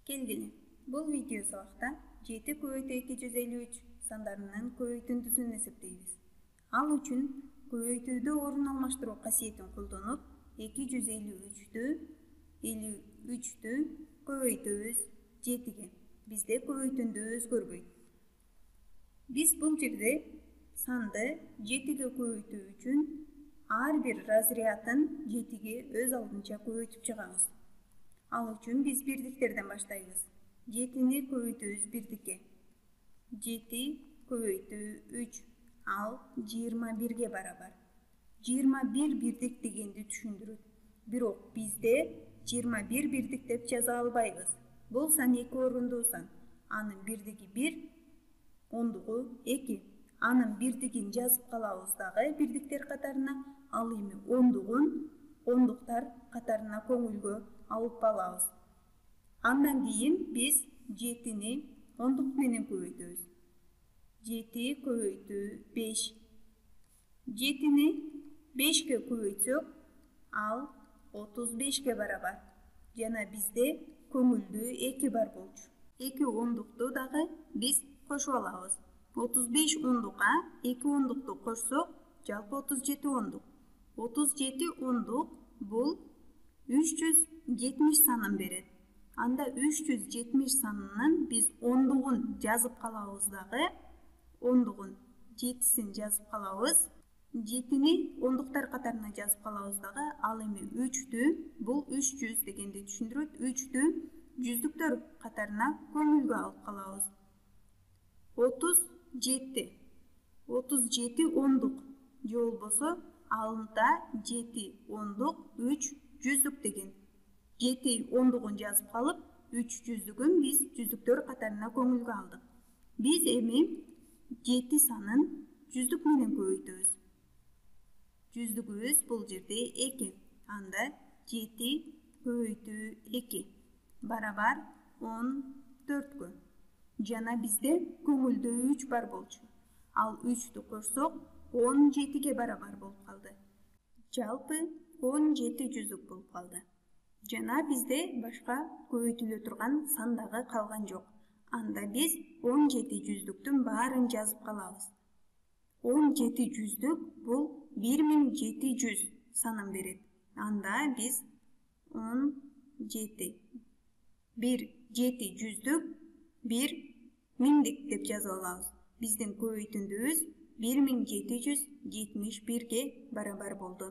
Келгиле, бул видео сабакта 7 көбөйтүү 253 сандарынын көбөйтүндүсүн эсептейбиз. Ал үчүн көбөйтүүдө орун алмаштыруу касиетин колдонуп 253'тү көбөйтөбүз 7'ге. Бизде көбөйтүндү өзгөрбөйт. Биз бул жерде санды 7'ге көбөйтүү үчүн ар бир разрядын 7'ге өз алдынча көбөйтүп чыгабыз. Ал үчүн биз бирдиктерден баштайбыз. 7'ни көбөйтөбүз бирдикке. 7 көбөйтүү 3 ал 21'ге барабар. 21 бирдик дегенди түшүндүрөт. Бирок бизде 21 бирдик деп жаза албайбыз. Бул сан 2 орундуу сан. Анын бирдиги 1, ондугу 2. Анын бирдигин жазып калабыз дагы бирдиктер катарына, ал эми ондугун ондуктар катарына көңүлгө алып калабыз. Андан кийин биз 7'ни ондук менен көбөйтөбүз. 7 көбөйтүү 5. 7'ни 5'ке көбөйтсөк, ал 35'ке барабар. Жана бизде көңүлдүү 2 бар болчу. 2 ондукту дагы биз кошуп алабыз. 35 ондукка 2 ондукту кошсок, жалпы 37 ондук. 37 ондук бул 370 санын берет. Анда 370 санынын биз ондугун жазып калабыз дагы, ондугун 7'син жазып калабыз. 7'ни ондуктар катарына жазып калабыз дагы, ал эми 3'тү, бул 300 дегенди түшүндүрөт. 3'тү жүздүктөр катарына көңүлгө алып калабыз. 37 ондук же болбосо анда 7 ондук 3 жүздүк деген. 7 ондугун жазып калып, 3 жүздүгүн биз жүздүктөр катарына көңүлгө алдык. Биз эми 7 санын жүздүк менен көбөйтөбүз. Жүздүгүбүз бул жерде 2. Анда 7 көбөйтүү 2 барабар 14'кө. Жана бизде көңүлдө 3 бар болчу. Ал 3'тү кошсок 17'ге барабар болуп калды. Жалпы 17 жүздүк болуп калды. Жана бизде башка көбөйтүлө турган сан дагы калган жок. Анда биз 17 жүздүктүн баарын жазып калабыз. 17 жүздүк бул 1700 санын берет. Анда биз 17 жүздүк 1 миңдик деп жазып алабыз. Биздин көбөйтүндүбүз 1771'ге барабар болду.